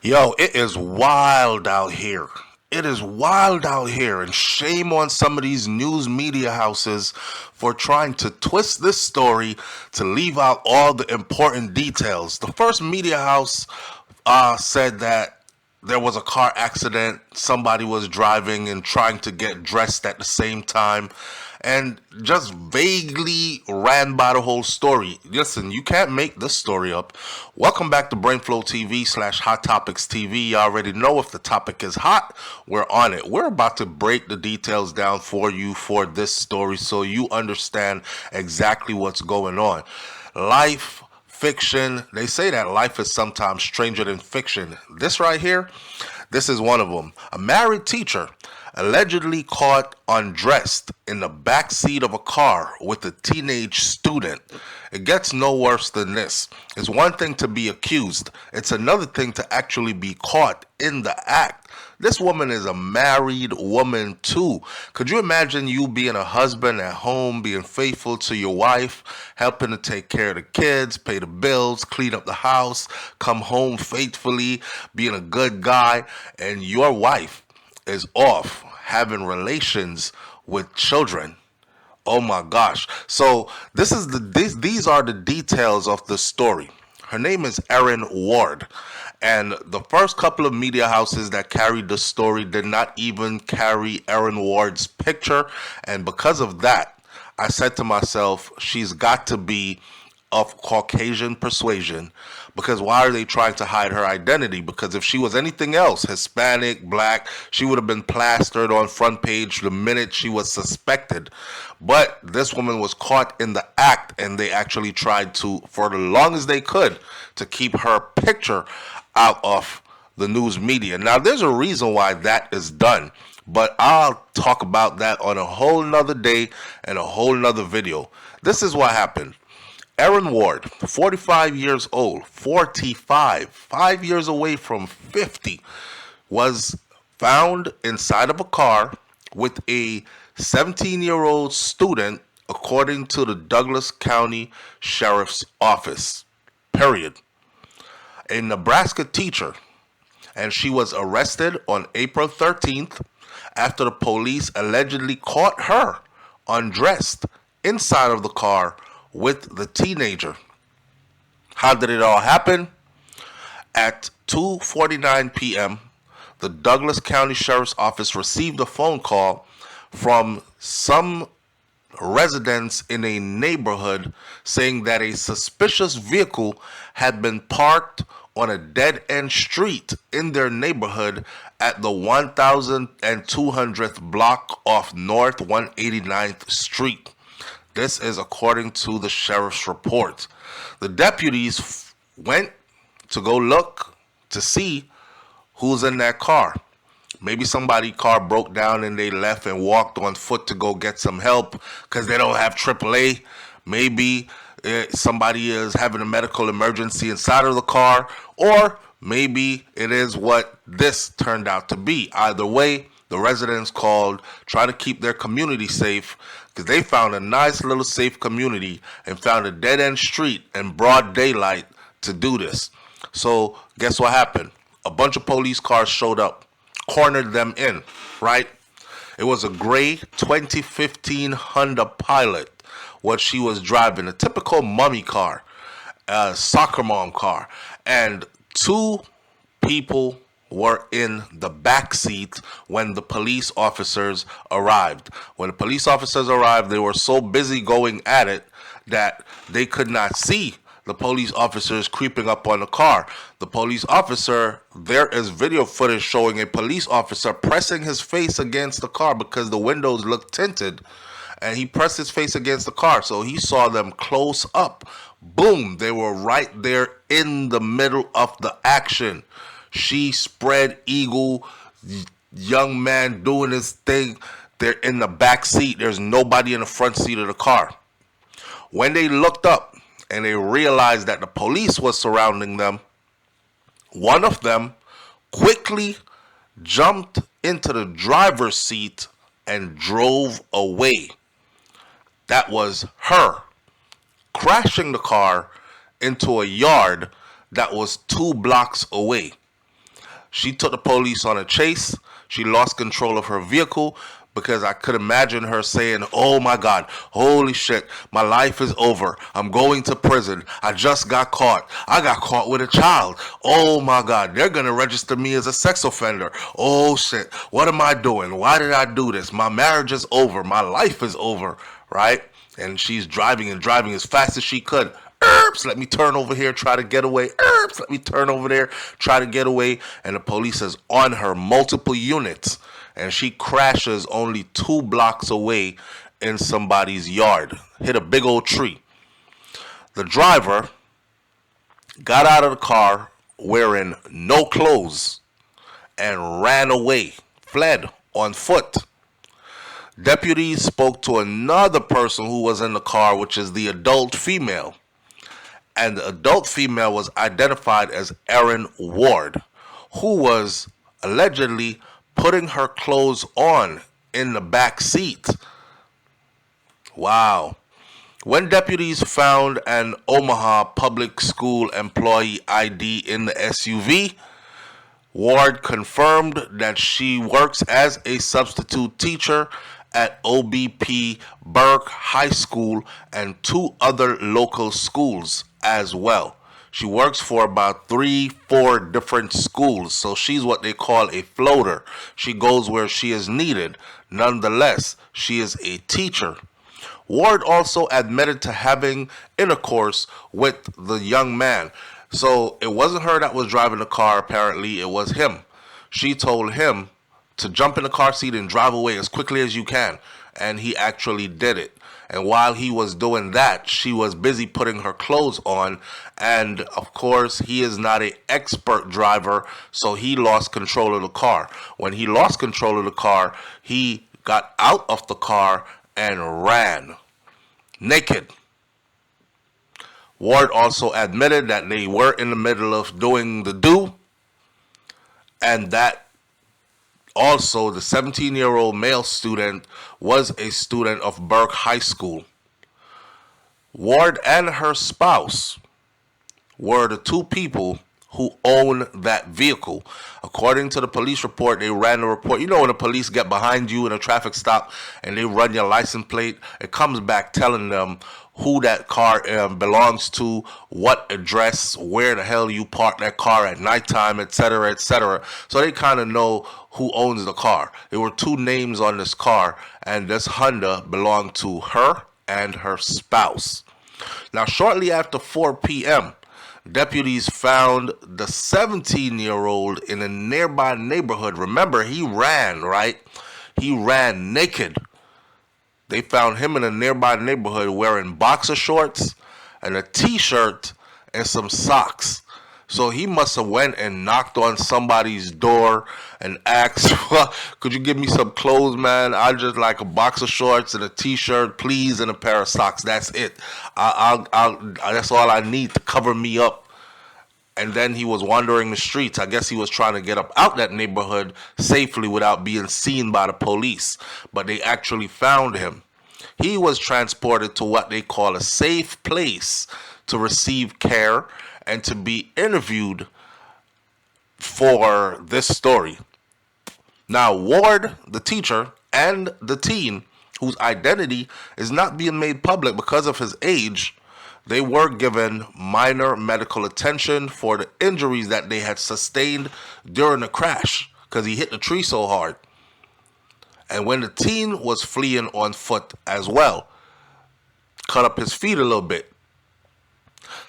Yo, it is wild out here. It is wild out here, and shame on some of these news media houses for trying to twist this story to leave out all the important details. The first media house said that there was a car accident, somebody was driving and trying to get dressed at the same time, and just vaguely ran by the whole story. Listen, you can't make this story up. Welcome back to Brainflow TV slash Hot Topics TV. You already know if the topic is hot, we're on it. We're about to break the details down for you for this story so you understand exactly what's going on. Life, fiction, they say that life is sometimes stranger than fiction. This right here, this is one of them. A married teacher allegedly caught undressed in the backseat of a car with a teenage student. It gets no worse than this. It's one thing to be accused, it's another thing to actually be caught in the act. This woman is a married woman too. Could you imagine you being a husband at home, being faithful to your wife, helping to take care of the kids, pay the bills, clean up the house, come home faithfully, being a good guy, and your wife is off having relations with children? Oh my gosh. So these are the details of the story. Her name is Erin Ward. And the first couple of media houses that carried the story did not even carry Erin Ward's picture. And because of that, I said to myself, she's got to be of Caucasian persuasion, because why are they trying to hide her identity? Because if she was anything else, Hispanic, black, she would have been plastered on front page the minute she was suspected. But this woman was caught in the act, and they actually tried to, for the long as they could, to keep her picture out of the news media. Now, there's a reason why that is done, but I'll talk about that on a whole nother day and a whole nother video. This is what happened. Erin Ward, 45 years old, 45, 5 years away from 50, was found inside of a car with a 17-year-old student, according to the Douglas County Sheriff's Office. Period. A Nebraska teacher, and she was arrested on April 13th after the police allegedly caught her undressed inside of the car with the teenager. How did it all happen? At 2:49 p.m., the Douglas County Sheriff's Office received a phone call from some residents in a neighborhood saying that a suspicious vehicle had been parked on a dead end street in their neighborhood at the 1200th block off North 189th Street. This is according to the sheriff's report. The deputies went to go look to see who's in that car. Maybe somebody's car broke down and they left and walked on foot to go get some help because they don't have AAA. Maybe somebody is having a medical emergency inside of the car, or maybe it is what this turned out to be. Either way, the residents called, trying to keep their community safe, because they found a nice little safe community and found a dead end street in broad daylight to do this. So guess what happened? A bunch of police cars showed up, cornered them in, right? It was a gray 2015 Honda Pilot, what she was driving, a typical mummy car, a soccer mom car, and two people were in the back seat when the police officers arrived. When the police officers arrived, they were so busy going at it that they could not see the police officers creeping up on the car. The police officer, there is video footage showing a police officer pressing his face against the car because the windows look tinted, and he pressed his face against the car, so he saw them close up. Boom, they were right there in the middle of the action. She spread eagle, young man doing his thing. They're in the back seat. There's nobody in the front seat of the car. When they looked up and they realized that the police was surrounding them, one of them quickly jumped into the driver's seat and drove away. That was her crashing the car into a yard that was 2 blocks away. She took the police on a chase. She lost control of her vehicle because I could imagine her saying, "Oh my God, holy shit, my life is over. I'm going to prison. I just got caught. I got caught with a child. Oh my God, they're going to register me as a sex offender. Oh shit, what am I doing? Why did I do this? My marriage is over. My life is over," right? And she's driving and driving as fast as she could. Erps, let me turn over here, try to get away. Erps, let me turn over there, try to get away. And the police is on her, multiple units. And she crashes only 2 blocks away in somebody's yard. Hit a big old tree. The driver got out of the car wearing no clothes and ran away, fled on foot. Deputies spoke to another person who was in the car, which is the adult female. And the adult female was identified as Erin Ward, who was allegedly putting her clothes on in the back seat. Wow. When deputies found an Omaha public school employee ID in the SUV, Ward confirmed that she works as a substitute teacher at OBP Burke High School and 2 other local schools as well. She works for about 3, 4 different schools, so she's what they call a floater. She goes where she is needed. Nonetheless, she is a teacher. Ward also admitted to having intercourse with the young man. So it wasn't her that was driving the car, apparently, it was him. She told him to jump in the car seat and drive away as quickly as you can. And he actually did it. And while he was doing that, she was busy putting her clothes on. And of course, he is not an expert driver, so he lost control of the car. When he lost control of the car, he got out of the car and ran naked. Ward also admitted that they were in the middle of doing the do, and that also the 17-year-old male student was a student of Burke High School. Ward and her spouse were the 2 people who own that vehicle. According to the police report, they ran a report. You know when the police get behind you in a traffic stop and they run your license plate, it comes back telling them who that car belongs to, what address, where the hell you park that car at nighttime, etc., etc. So they kind of know who owns the car. There were 2 names on this car, and this Honda belonged to her and her spouse. Now, shortly after 4 p.m., deputies found the 17-year-old in a nearby neighborhood. Remember, he ran, right? He ran naked. They found him in a nearby neighborhood wearing boxer shorts and a t-shirt and some socks. So he must have went and knocked on somebody's door and asked, "Could you give me some clothes, man? I just like a boxer shorts and a t-shirt, please, and a pair of socks. That's it. That's all I need to cover me up." And then he was wandering the streets. I guess he was trying to get up out that neighborhood safely without being seen by the police. But they actually found him. He was transported to what they call a safe place to receive care and to be interviewed for this story. Now, Ward, the teacher, and the teen, whose identity is not being made public because of his age, they were given minor medical attention for the injuries that they had sustained during the crash because he hit the tree so hard. And when the teen was fleeing on foot as well, cut up his feet a little bit.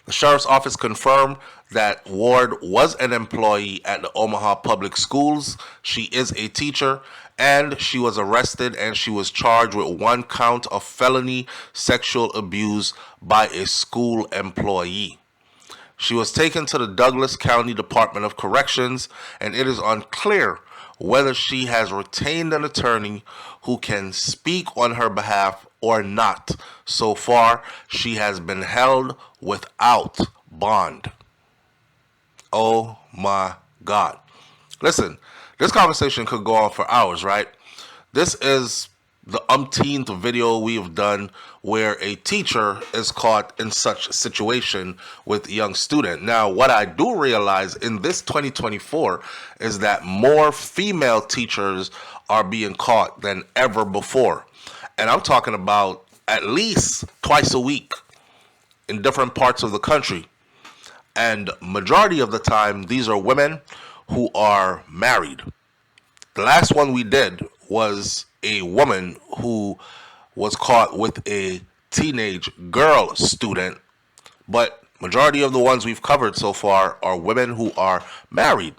The sheriff's office confirmed that Ward was an employee at the Omaha Public Schools. She is a teacher, and she was arrested and she was charged with 1 count of felony sexual abuse by a school employee. She was taken to the Douglas County Department of Corrections, and it is unclear whether she has retained an attorney who can speak on her behalf or not. So far, she has been held without bond. Oh my God. Listen, this conversation could go on for hours, right? This is the umpteenth video we have done where a teacher is caught in such a situation with a young student. Now, what I do realize in this 2024 is that more female teachers are being caught than ever before. And I'm talking about at least twice a week in different parts of the country. And majority of the time, these are women who are married. The last one we did was a woman who was caught with a teenage girl student, but majority of the ones we've covered so far are women who are married.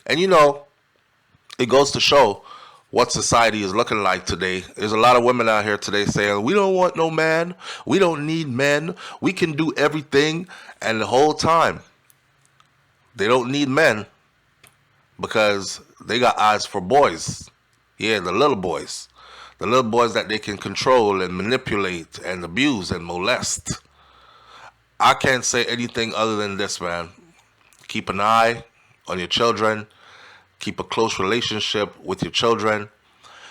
And it goes to show what society is looking like today. There's a lot of women out here today saying, we don't want no man, we don't need men, we can do everything. And the whole time, they don't need men because they got eyes for boys. Yeah, the little boys. The little boys that they can control and manipulate and abuse and molest. I can't say anything other than this, man. Keep an eye on your children. Keep a close relationship with your children.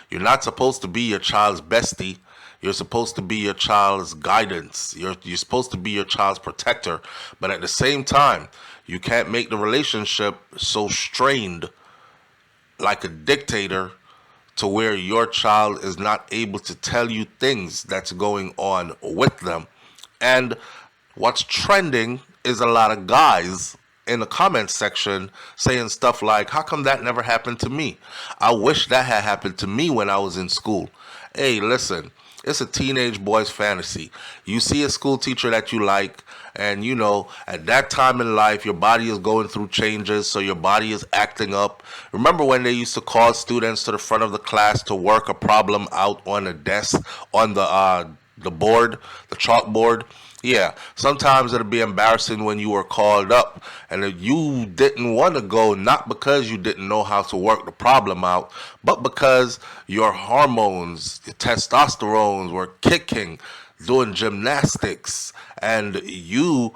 You're not supposed to be your child's bestie. You're supposed to be your child's guidance. You're supposed to be your child's protector. But at the same time, you can't make the relationship so strained like a dictator to where your child is not able to tell you things that's going on with them. And what's trending is a lot of guys in the comments section saying stuff like, how come that never happened to me? I wish that had happened to me when I was in school. Hey, listen, it's a teenage boy's fantasy. You see a school teacher that you like, and at that time in life, your body is going through changes, so your body is acting up. Remember when they used to call students to the front of the class to work a problem out on a desk, on the board, the chalkboard? Yeah, sometimes it'll be embarrassing when you were called up and if you didn't want to go, not because you didn't know how to work the problem out, but because your hormones, your testosterones were kicking, doing gymnastics, and you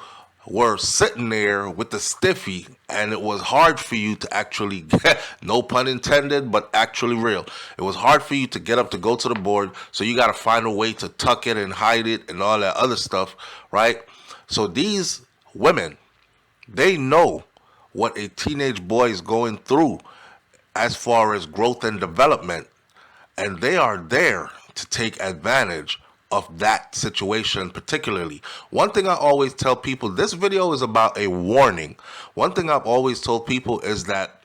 were sitting there with the stiffy, and it was hard for you to actually get, no pun intended, but actually real. It was hard for you to get up to go to the board, so you got to find a way to tuck it and hide it and all that other stuff, right? So these women, they know what a teenage boy is going through as far as growth and development, and they are there to take advantage of that situation particularly. One thing I always tell people, this video is about a warning. One thing I've always told people is that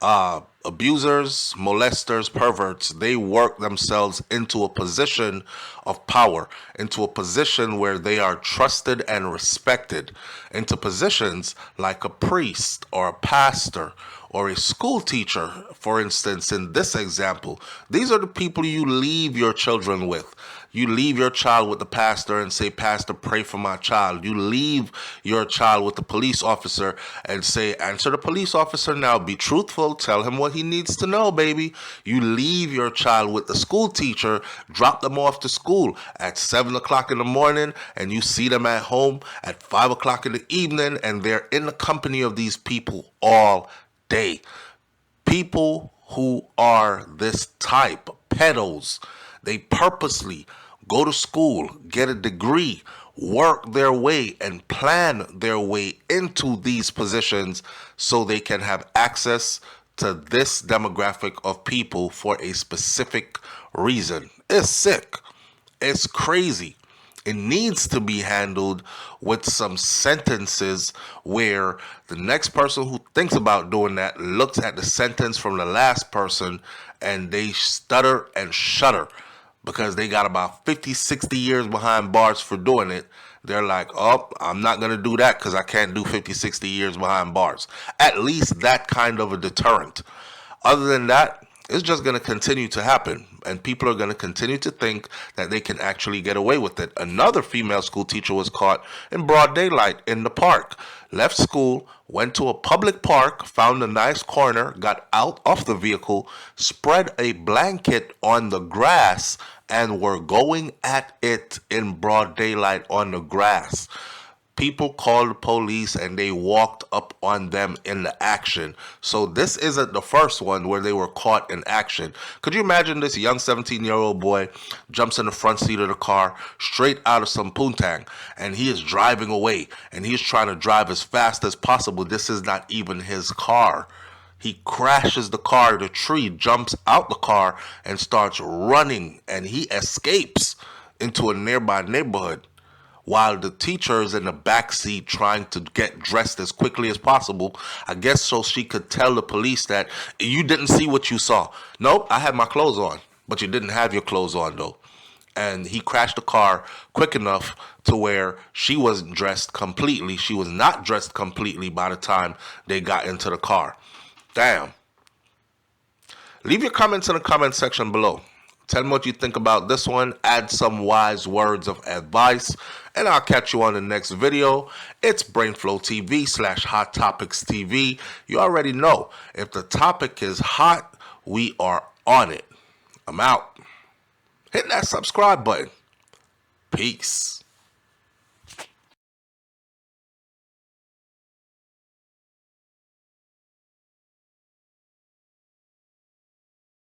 abusers, molesters, perverts, they work themselves into a position of power, into a position where they are trusted and respected, into positions like a priest or a pastor or a school teacher, for instance, in this example. These are the people you leave your children with. You leave your child with the pastor and say, Pastor, pray for my child. You leave your child with the police officer and say, answer the police officer now. Be truthful. Tell him what he needs to know, baby. You leave your child with the school teacher, drop them off to school at 7 o'clock in the morning, and you see them at home at 5 o'clock in the evening, and they're in the company of these people all day. People who are this type, pedos, they purposely go to school, get a degree, work their way and plan their way into these positions so they can have access to this demographic of people for a specific reason. It's sick. It's crazy. It needs to be handled with some sentences where the next person who thinks about doing that looks at the sentence from the last person and they stutter and shudder because they got about 50, 60 years behind bars for doing it. They're like, oh, I'm not going to do that because I can't do 50, 60 years behind bars. At least that kind of a deterrent. Other than that, it's just going to continue to happen. And people are going to continue to think that they can actually get away with it. Another female school teacher was caught in broad daylight in the park. Left school, went to a public park, found a nice corner, got out of the vehicle, spread a blanket on the grass, and were going at it in broad daylight on the grass. People called the police and they walked up on them in the action. So this isn't the first one where they were caught in action. Could you imagine this young 17-year-old boy jumps in the front seat of the car straight out of some poontang, and he is driving away and he's trying to drive as fast as possible. This is not even his car. He crashes the car, the tree, jumps out the car and starts running, and he escapes into a nearby neighborhood while the teacher is in the back seat trying to get dressed as quickly as possible. I guess so she could tell the police that you didn't see what you saw. Nope, I had my clothes on, but you didn't have your clothes on though. And he crashed the car quick enough to where she wasn't dressed completely. She was not dressed completely by the time they got into the car. Damn. Leave your comments in the comment section below. Tell me what you think about this one. Add some wise words of advice. And I'll catch you on the next video. It's BrainFlow TV / Hot Topics TV. You already know, if the topic is hot, we are on it. I'm out. Hit that subscribe button. Peace.